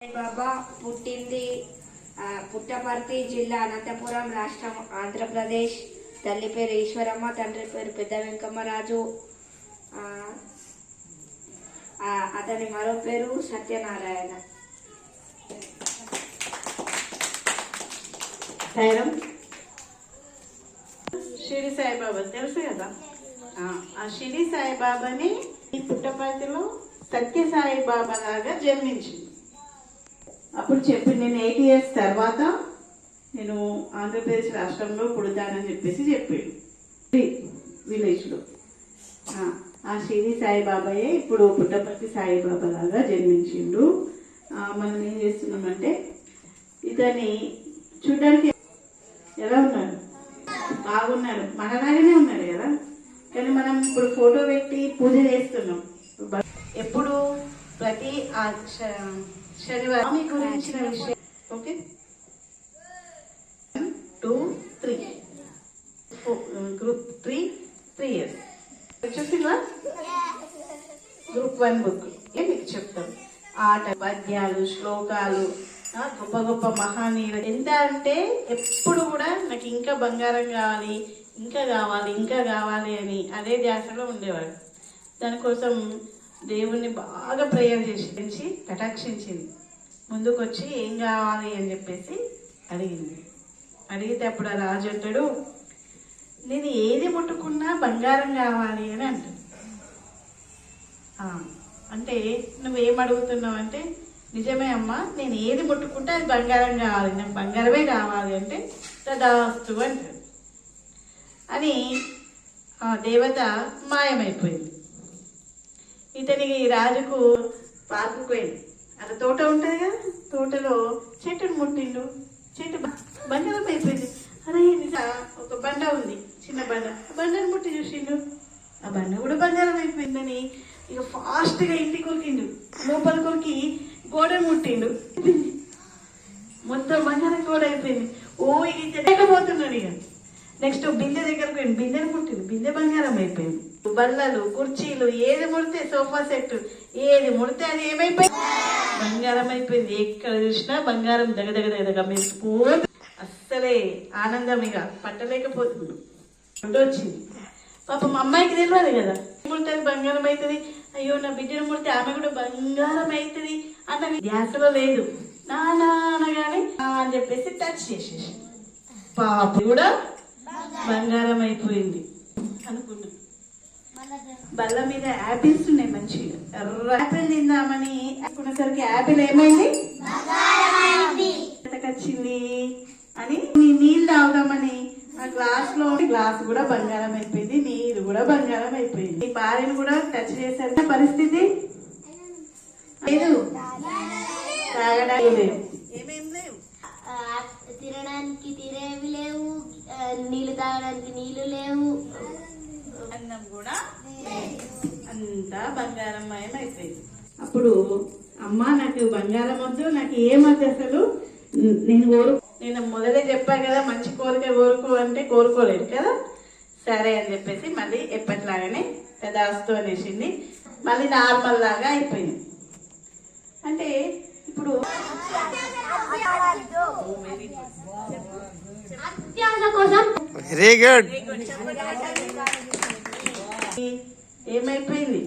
సాయిబాబా పుట్టింది పుట్టపర్తి జిల్లా అనంతపురం రాష్ట్రం ఆంధ్రప్రదేశ్. తల్లి పేరు ఈశ్వరమ్మ, తండ్రి పేరు పెద్ద వెంకమ్మరాజు. అతని మరో పేరు సత్యనారాయణ. షిరిడి సాయిబాబా తెలుసు కదా. ఆ షిరిడి సాయిబాబాని ఈ పుట్టపర్తిలో సత్య సాయిబాబా లాగా జన్మించింది. అప్పుడు చెప్పి నేను 8 years తర్వాత నేను ఆంధ్రప్రదేశ్ రాష్ట్రంలో పుడతానని చెప్పేసి చెప్పాడు విలేజ్లో. ఆ షిరిడి సాయిబాబాయే ఇప్పుడు పుట్టపర్తి సాయిబాబా లాగా జన్మించిండు. మనం ఏం చేస్తున్నామంటే ఇతన్ని చూడడానికి ఎలా ఉన్నాడు, బాగున్నాడు, మనలాగానే ఉన్నాడు కదా. కానీ మనం ఇప్పుడు ఫోటో పెట్టి పూజ చేస్తున్నాం. ఎప్పుడు ప్రతి శనివారం గురించిన విషయం. ఓకే, 1 2 3 గ్రూప్ 3 years చూసిందా? గ్రూప్ 1 బుక్ మీకు చెప్తాం. ఆట, పద్యాలు, శ్లోకాలు, గొప్ప గొప్ప మహానీయులు. ఎంత అంటే ఎప్పుడు కూడా నాకు ఇంకా బంగారం కావాలి, ఇంకా కావాలి, ఇంకా కావాలి అని అదే ధ్యాసలో ఉండేవాడు. దానికోసం దేవుణ్ణి బాగా ప్రేయర్ చేసి కటాక్షించింది. ముందుకు వచ్చి ఏం కావాలి అని చెప్పేసి అడిగింది. అడిగితే అప్పుడు ఆ రాజు అంటాడు, నేను ఏది ముట్టుకున్నా బంగారం కావాలి అని అంటాడు. అంటే నువ్వేం అడుగుతున్నావు అంటే, నిజమే అమ్మా, నేను ఏది ముట్టుకుంటే అది బంగారం కావాలి, నాకు బంగారమే కావాలి అంటే తదాస్తు అంటాడు. అని ఆ దేవత మాయమైపోయింది. ఇతనికి రాజుకు పార్కు పోయింది. అక్కడ తోట ఉంటుంది కదా, తోటలో చెట్టును ముట్టిండు. చెట్టు బంగారం అయిపోయింది. అరే ఒక బండ ఉంది, చిన్న బండ, ఆ బండను ముట్టి చూసిండు, ఆ బండ కూడా బంగారం అయిపోయిందని ఇక ఫాస్ట్గా ఇంటికి కొరికిండు. లోపల కొరికి గోడను ముట్టిండు, మొత్తం బంగారం గోడ అయిపోయింది. ఓ ఇక లేకపోతున్నాడు. ఇక నెక్స్ట్ బిందె దగ్గరకు పోయింది, బిందెను ముట్టిండు, బిందె బంగారం అయిపోయింది. బల్లలు, కుర్చీలు, ఏది ముడితే సోఫా సెట్, ఏది ముడితే అది ఏమైపోయింది, బంగారం అయిపోయింది. ఎక్కడ చూసినా బంగారం దగ్గర మెరిసిపోతుంది. అస్సలే ఆనందం ఇక పట్టలేకపోతుంది. వచ్చింది పాపం అమ్మాయికి తెలియదు కదా, ముడితే అది బంగారం అవుతుంది, అయ్యో నా బిడ్డను ముడితే ఆమె కూడా బంగారం అవుతుంది అన్న ధ్యాసలో లేదు. నానా అనగానే అని చెప్పేసి టచ్ చేసేసి పాప కూడా బంగారం అయిపోయింది అనుకున్నాం. బల్ల మీద యాపిల్స్ ఉన్నాయి, మంచిగా ఎర్ర యాపిల్ తిందామని అనుకునేసరికి యాపిల్ ఏమైంది, వచ్చింది అని నీళ్ళు తాగుదామని ఆ గ్లాస్ కూడా బంగారం అయిపోయింది, నీరు కూడా బంగారం అయిపోయింది. ఈ భార్యను కూడా టచ్ చేసే పరిస్థితి లేదు, తాగడానికి లేదు, ఏమేం లేవు, తినడానికి తినేవి లేవు, నీళ్లు తాగడానికి నీళ్లు లేవు, అన్నం కూడా అంతా బంగారం మయం అయిపోయింది. అప్పుడు అమ్మ నాకు బంగారం వద్దు, నాకు ఏమద్దు అసలు, నేను మొదలే చెప్పా కదా మంచి కోరిక కోరుకో అంటే కోరుకోలేదు కదా. సరే అని చెప్పేసి మళ్ళీ ఎప్పటిలాగానే పెదాస్తు అనేసింది, మళ్ళీ నార్మల్ లాగా అయిపోయింది. అంటే ఇప్పుడు వెరీ గుడ్ ఏమైపోయింది,